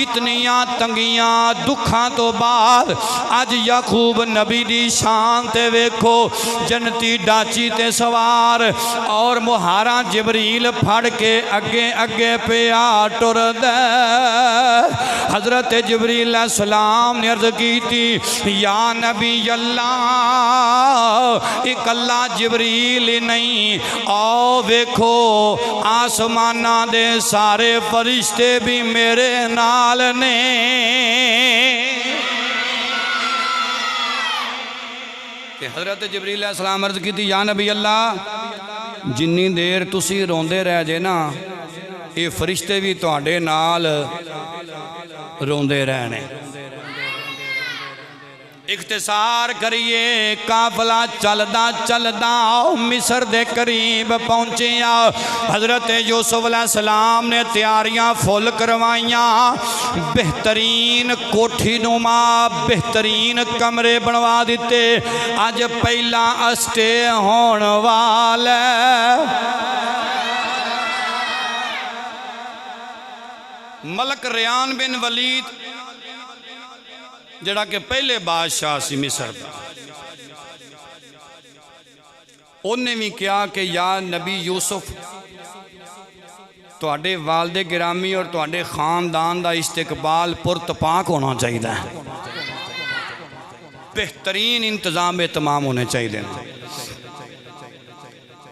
इतनियां तंगियां दुखा तो बाद अज याकूब नबी दी शान ते वेखो, जन्नती डाची ते सवार और मुहारा जिबरील फड़ के अगे अगे पिया टुरदा। हजरत जिबरील अलैहिस्सलाम ने अर्ज की थी या नबी अल्लाह, इकल्ला जिबरील ही नहीं, आओ वेखो आसमाना दे सारे फरिश्ते भी मेरे नाल ने। हजरत जिबरील अलैहिस्सलाम अर्ज की थी या नबी अल्लाह, जिन्नी देर तुसी रोंदे रह जे ना, ये फरिश्ते भी तुहाडे नाल रोंदे रहने। इख्तिसार करिए, काफला चलदा चलदा मिस्र दे करीब पहुंचे। हजरत यूसुफ अलैहिस्सलाम ने तैयारियां फुल करवाइया, बेहतरीन कोठी नुमा बेहतरीन कमरे बनवा दिते। अज पहला स्टे होण वाला मलक रियान बिन वलीद जड़ा कि पहले बादशाह सी मिस्र दा, उन्हें भी कहा कि या नबी यूसुफ, तुहाडे वालदे गिरामी और तुहाडे खानदान का इस्तिकबाल पुरतपाक होना चाहिए, बेहतरीन इंतजाम तमाम होने चाहिए।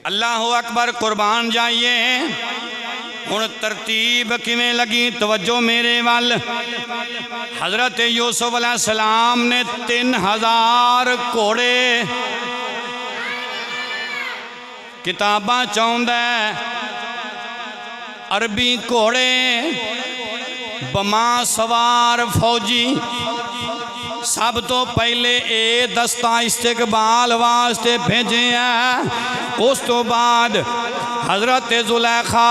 अल्लाह अकबर, कुर्बान जाइए। हुण तरतीब किवें लगी, तवज्जो मेरे वाल। हजरत यूसुफ अलैहिस्सलाम ने 3000 घोड़े, किताबां चाहुंदा अरबी घोड़े, बमा सवार फौजी, सब तो पहले ए दस्ता इस्तिकबाल वास्ते भेजे हैं। उस तो बाद हजरत जुलैखा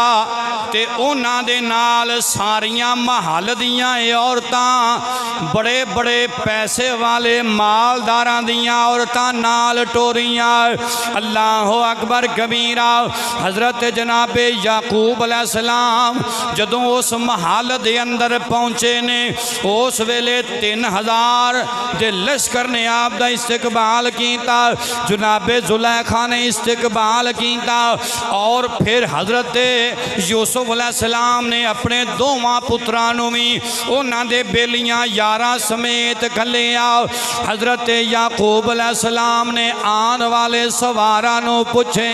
ते उन्हां दे नाल सारियां महल दियां औरतां, बड़े बड़े पैसे वाले मालदारां दियां औरतां नाल टोरियां। अल्लाह अकबर कबीरा। हजरत जनाबे याकूब अलैहिस्सलाम जदों उस महल दे अंदर पहुंचे ने, उस वेले 3000 दे लश्कर ने आप दा इस्तिकबाल कीता। जनाबे जुलैखा ने इस्तिकबाल कीता और फिर हजरत यूसुफ अलैहिस्सलाम ने अपने दोवां पुत्रां नूं भी उन्हां दे बेलियां यारां समेत घल्लिया। हजरत याकूब अलैहिस्सलाम ने आन वाले सवारां नूं पुछे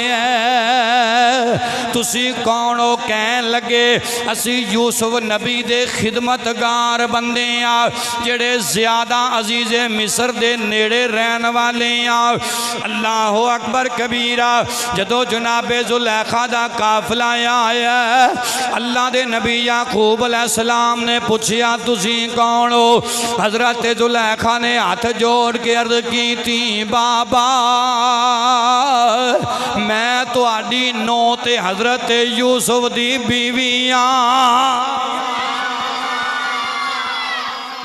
तुसी कौन हो? कहन लगे असी यूसुफ नबी दे खिदमतगार बंदे आ जेड़े ज्यादा अजीज़े मिस्र दे नेड़े रहन वाले आ। अल्लाह अकबर कबीरा। जदों जनाबे जुलैखा दा काफिला आया, अल्लाह दे नबी याकूब अलैहिस्सलाम ने पूछया तुसी कौन हो? हजरत जुलैखा ने हाथ जोड़ के अर्ज की थी बाबा मैं तुहाडी नौ ते हजरत यूसुफ दी बीवी आ।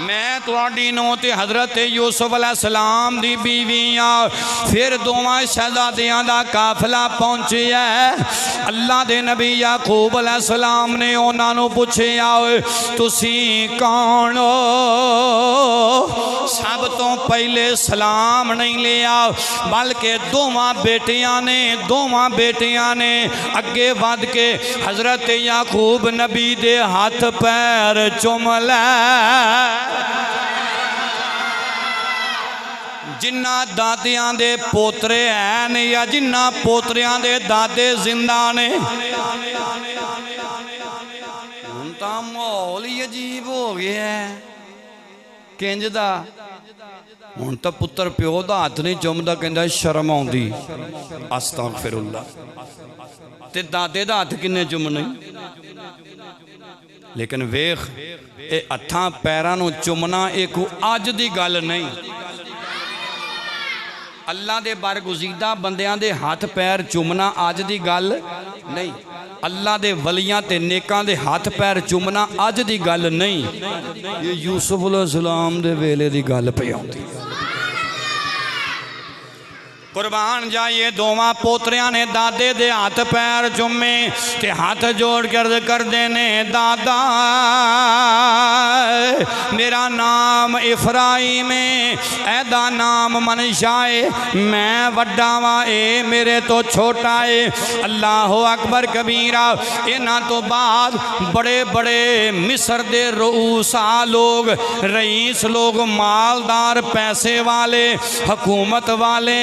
मैं तुहाडी नौ ते हजरत यूसुफ अलैहिस्सलाम दी बीवी आ। फिर दोवां शहजादियां दा काफिला पहुंचिया। अल्लाह दे नबी याकूब अलैहिस्सलाम ने उन्हां नूं पुछया तुसी कौन हो? सब तो पहले सलाम नहीं लिया बल्कि दोवां बेटियां ने अगे वध के हजरत याकूब नबी दे हाथ पैर चुम लै। जिन्ना दादियां दे पोतरे हैं या जिन्ना पोतरियां दे दादे जिंदा ने, हुण तां माहौल ही अजीब हो गया है किंज दा। हुण तां पुत्र प्यो दा हाथ नहीं चुमदा, कहंदा शर्म आउंदी अस्तगफिरुल्लाह। ते दादे दा हाथ किन्ने चुमने? लेकिन वेख ये हत्थां पैरां नूं चुमना एक अज दी गल नहीं। अल्लाह दे बरगुज़ीदा बंदियां दे हाथ पैर चुमना अज दी गल नहीं। अल्लाह दे वलियां ते नेकां दे हाथ पैर चुमना अज दी गल नहीं। ये यूसुफ अलैहिस्सलाम दे वेले दी गल पई आउंदी। कुर्बान जाइए दोवां पोतरियां ने दादे दे हाथ पैर चुमे ते हाथ जोड़ के अर्ज करदे ने दादा मेरा नाम इफराइम है एदा नाम मनशा है मैं वड्डा वा ए मेरे तो छोटा है। अल्लाह अकबर कबीरा। इन्हां तो बाद बड़े बड़े मिस्र दे रूसा लोग रईस लोग मालदार पैसे वाले हुकूमत वाले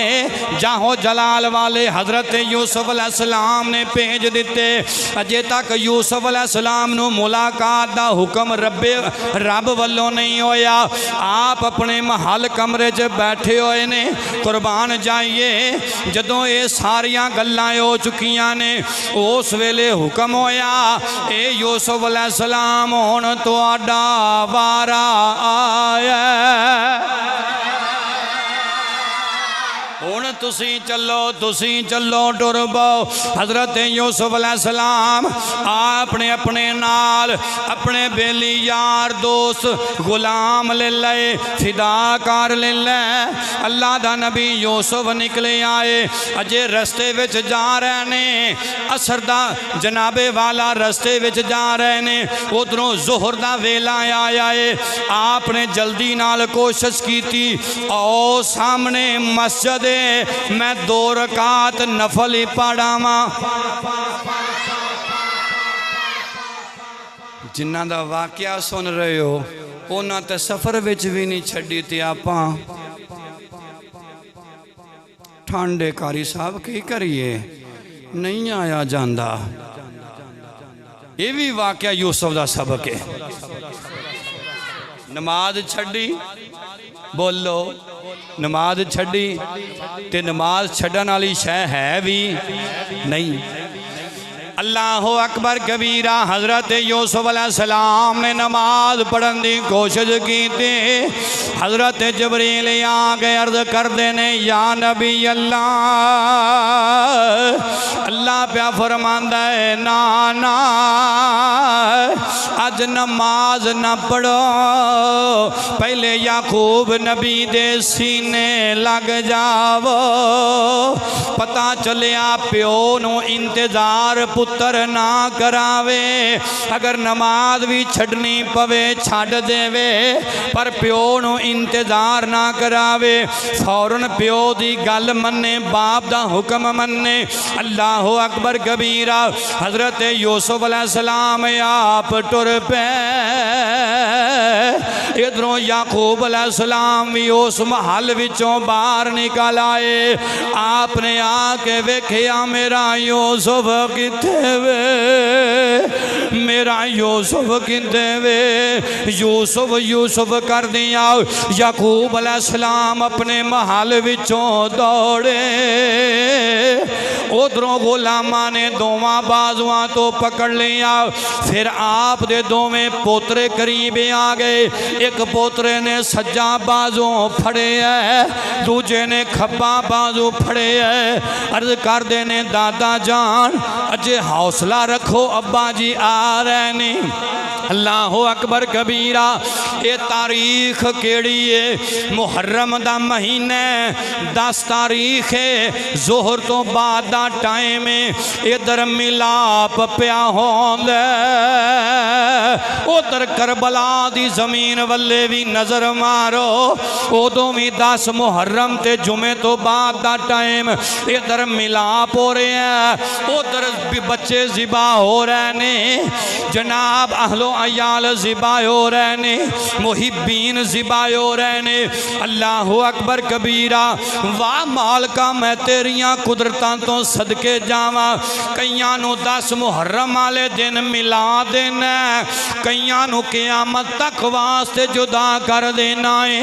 जाहो जलाल वाले हजरत यूसुफ अलैहिस्सलाम ने भेज दिते। अजे तक यूसुफ अलैहिस्सलाम नूं मुलाकात दा हुक्म रब वल्लों नहीं होया। आप अपने महल कमरे च बैठे हुए ने। कुर्बान जाइए जदों ये सारियां गल्लां हो चुकियां ने उस वेले हुक्म होया ए यूसुफ अलैहिस्सलाम हुण तुहाडा वारा आया हुण तुसी चलो टुर पाओ। हजरत यूसुफ अलैहिस्सलाम आपने अपने नाल अपने बेली यार दोस्त गुलाम ले लए फिदाकार ले ले। अल्लाह दा नबी यूसुफ निकले आए अजे रस्ते विच जा रहे ने असर दा जनाबे वाला रस्ते विच जा रहे ने उधरों जोहर दा वेला आया है। आपने जल्दी नाल कोशिश की थी आओ सामने मस्जिद मैं 2 रकात नफल ही पढ़ावा। जिन्हां दा वाकया सुन रहे हो उन्हां ते सफर विच भी नहीं छड्डी ते आपां ठांडे कारी साहब की करिए नहीं आया जांदा। ये भी वाकया यूसुफ दा सबक है। नमाज छड्डी बोलो नमाज छड्डी ते नमाज छड्डन वाली शै है भी नहीं। अल्लाह अकबर कबीरा। हजरत यूसुफ अलैहिस्सलाम ने नमाज पढ़न की कोशिश की थी। हजरत जबरील आ के अर्ज करते ने या नबी अल्लाह अल्लाह प्या फरमांदा है ना ना अज नमाज न पढ़ो पहले याकूब नबी दे सीने लग जावो। पता चलिया प्यो नू इंतजार पुत्र ना करावे अगर नमाज भी छड़नी पवे छड़ देवे पर प्यो नू इंतजार ना करावे फौरन प्यो दी गल मन्ने बाप दा हुक्म मन्ने। अल्लाह अकबर कबीरा। हजरत यूसुफ अलैहिस्सलाम आप टुर पे इधरों याकूब अलैहिस्सलाम भी उस महल विचों बाहर निकल आए। आपने आके वेखिया मेरा यूसुफ किथे वे मेरा यूसुफ किथे वे यूसुफ यूसुफ कर दिया। याकूब अलैहिस्सलाम अपने महल विचों दौड़े। उधरों गुलामा ने दोवां बाजुआं तो पकड़ लिया। फिर आप दे दोवें पोतरे करीब आ गए। एक पोतरे ने सज्जा बाजू फड़े है दूजे ने खब्बा बाजू फड़े है। अर्ज कर देने दादा जान अजे हौसला रखो अब्बा जी आ रहे ने। अल्लाह अकबर कबीरा। ये तारीख केड़ी है मुहर्रम दा महीना 10 तारीख है जोहर तो बाद दा टाइम है। इधर मिलाप प्या होंदा उधर करबला दी जमीन वल्ले भी नजर मारो उदों भी 10 मुहर्रम ते जुमे तो बाद दा टाइम इधर मिलाप हो रहे हैं उधर भी बच्चे जिबा हो रहे ने जनाब अहलो अयाल जिबा हो रहे ने मुहिब्बीन जिबा हो रहे ने। अल्लाह अकबर कबीरा। वाह मालका मैं तेरियां कुदरतां तो सदके जावा। कईयां नू 10 मुहर्रम वाले दिन मिला देना कईयां नू क़यामत तक वास्ते जुदा कर देना है।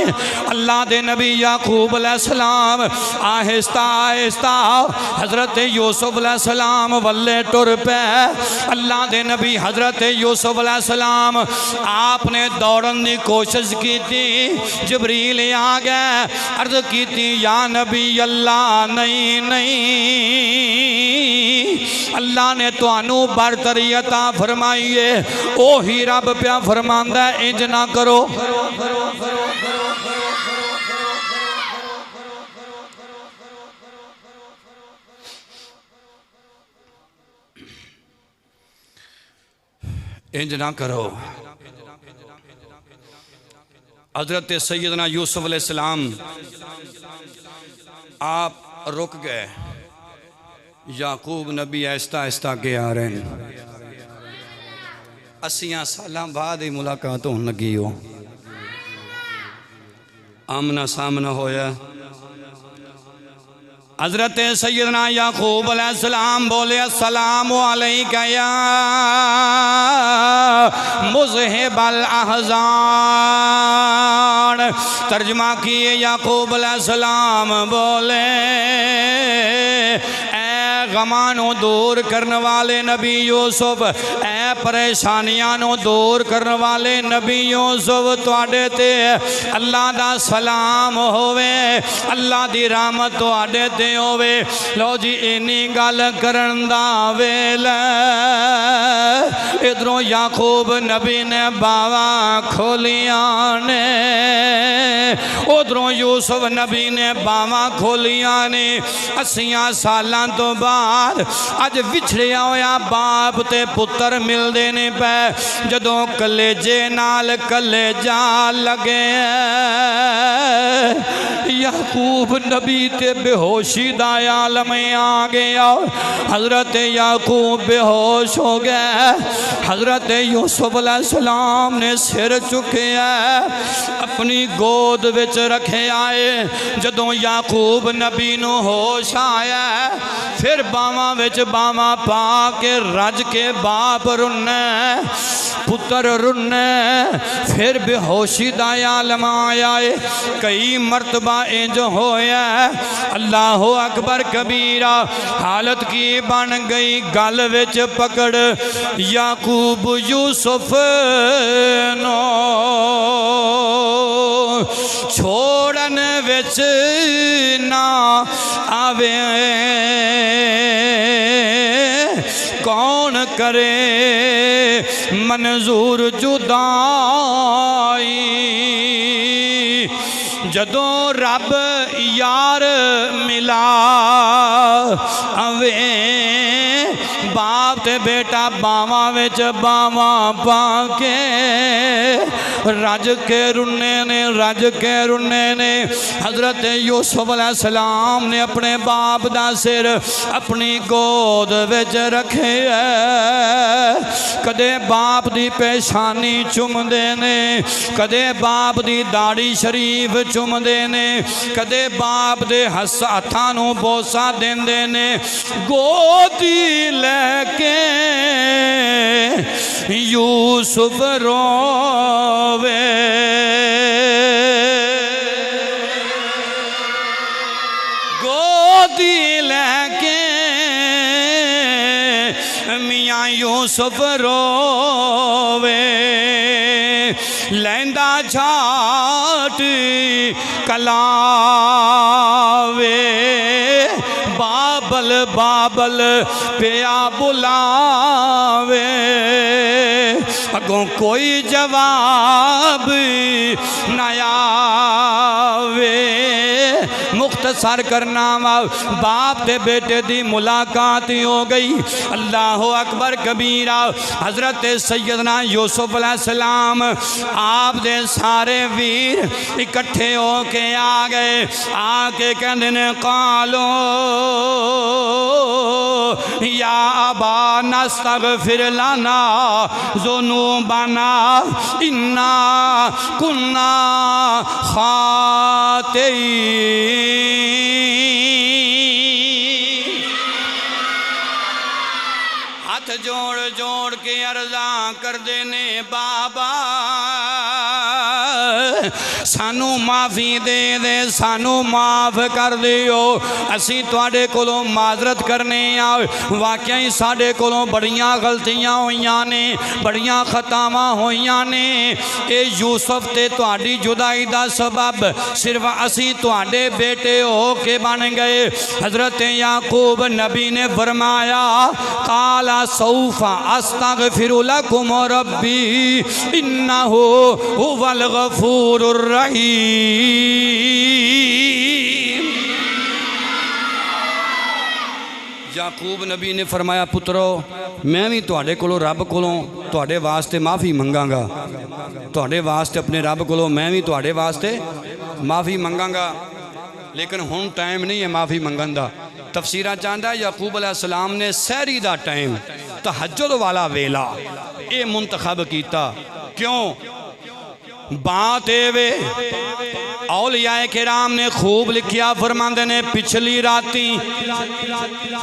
अल्लाह दे नबी याकूब अलैहिस्सलाम आहिस्ता आहिस्ता हजरत यूसुफ अलैहिस्सलाम वल्ले टुर पे। अल्लाह दे नबी हजरत यूसुफ अलैहिस्सलाम आपने दौड़न की कोशिश की थी। जबरील आ गए अर्ज की थी या नबी अल्लाह नहीं नहीं अल्लाह ने तुहानू बरतरी अता फरमाई है। ओही रब प्या फरमांदा इंज ना करो। इंज ना करो। हजरत सैयदना यूसुफ अलैहिस्सलाम आप रुक गए। याकूब नबी आहिस्ता आहिस्ता के आ रहे हैं। 80 साल बाद ही मुलाकात होने लगी हो, आमना सामना होया। हजरत सैयदना याकूब अलैहिस्सलाम बोले अस्सलामु अलैका या मुज़हिबल अहज़ान। तर्जमा किए याकूब अलैहिस्सलाम बोले गमानो दूर करने वाले नबी यूसुफ, ए परेशानियां नो दूर करने वाले नबी यूसुफ, तुहाडे ते अल्लाह दा सलाम होवे, अल्लाह दी रहमत तुहाडे ते होवे। लो जी इन्नी गल करन दा वेला इधरों याकूब नबी ने बावा खोलियां ने, उधरों यूसुफ नबी ने बावा खोलियां ने। 80 सालां तो बाद अज विछड़िया होया बाप ते पुत्र मिलते ने पै। जदों कलेजे नाल कलेजा लगे याकूब नबी ते बेहोशी दा आलम आ गया। हजरत याकूब बेहोश हो गए। हजरत यूसुफ अलैहिस्सलाम ने सिर चुकिया अपनी गोद विच रखे आए। जदों याकूब नबी नूं होश आया फिर बावां विच बावां पा के रज के बाप रुन्ने पुत्र रुन्ने। फिर बेहोशी दा आलम आया है। कई मरतबा इंज होया अल्लाह अकबर कबीरा। हालत की बन गई गल विच पकड़ याकूब यूसुफ नो छोड़न विच ना आवे। कौन करे मंजूर जुदाई। जदों रब यार मिला अवे बाप ते बेटा बावां विच बावां पाके रज के रुन्ने ने, रज के रुन्ने ने। हजरत यूसुफ अलैहिस्सलाम ने अपने बाप दा सिर अपनी गोद विच रखे। कदे बाप दी पेशानी चुमदे ने, कदे बाप दी दाढ़ी शरीफ चुमदे ने, कदे बाप दे हत्थां नूं बोसा देंदे ने। गोदी लेके यूसुफ रोवे। गोदी लेके मियाँ यूसुफ रोवे। लैंदा छाट कलावे बाबल बाबल पिया बुलावे। अगों कोई जवाब न आवे। मुख्तसर करना बाप दे बेटे दी मुलाकात हो गई। अल्लाह अकबर कबीरा। हजरत सैयदना यूसुफ अलैहिस्सलाम आप दे सारे वीर इकट्ठे होके आ गए। आके कहते ने कालो या अबा नस्तगफिर लना ज़ुनूबना इन्ना कुन्ना खातिईन। हाथ जोड़ जोड़ के अर्जा कर देने बाबा सानू माफ़ी दे दे, सानू माफ़ कर दियो। असी तुहाडे कोलों माजरत करने आ। वाकई ही साडे कोलों बड़ियां गलतियां होइयां ने, बड़ियां खतावां होइयां ने। ये यूसुफ ते तुहाडी जुदाई दा सबब सिर्फ असी तुहाडे बेटे हो के बन गए। हजरत याकूब नबी ने फरमाया काला सौफा अस्तगफिरु लकुम रब्बी इन्नहु हुवल गफूरुर रहीम। याकूब नबी ने फरमाया पुत्रो मैं भी तुहाडे कोलों रब कोलों तुहाडे वास्ते माफ़ी मंगांगा, तुहाडे वास्ते अपने रब कोलों मैं भी तुहाडे वास्ते माफ़ी मंगांगा, लेकिन हुण टाइम नहीं है माफ़ी मंगन दा। तफसीरां चाहता है याकूब अलैहिस्सलाम ने सहरी दा टाइम तहज्जुद वाला वेला ये मुंतखब किया। क्यों? बात वे औलियाए किराम ने खूब लिखिया, फरमांदे ने पिछली राती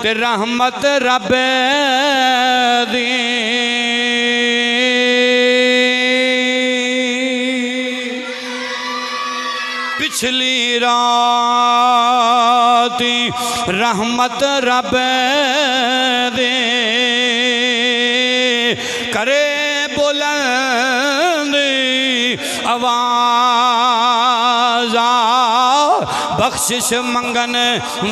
ते रहमत रब दी पिछली राती रहमत रब दे करे बुलंद आवाज़ा बख्शिश मंगन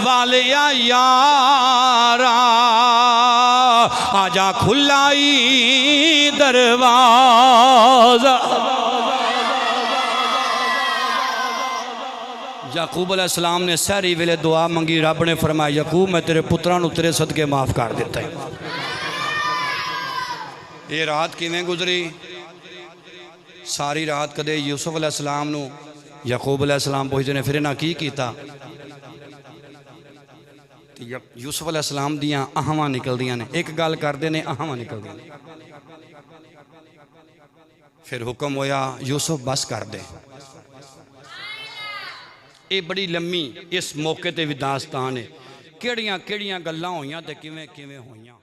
वाले यारा आजा खुलाई दरवाज़ा। याकूब अलैहिस्सलाम ने सहरी वेले दुआ मंगी, रब ने फरमाया याकूब मैं तेरे पुत्रां नूं तेरे सदके माफ़ कर दिता है। ये रात किवें गुजरी? सारी रात कदे यूसुफ अलैहिस्सलाम नूं याकूब अलैहिस्सलाम पुछदे ने फिर इन्हां की कीता? यूसुफ अलैहिस्सलाम दियां आहावां निकलदियां ने, एक गल करदे ने आहावां निकलदियां ने। फिर हुक्म होया यूसुफ बस कर दे। ये बड़ी लम्मी इस मौके ते भी दास्तान है, केड़ियां केड़ियां गल्लां होईयां ते किवें किवें होईयां।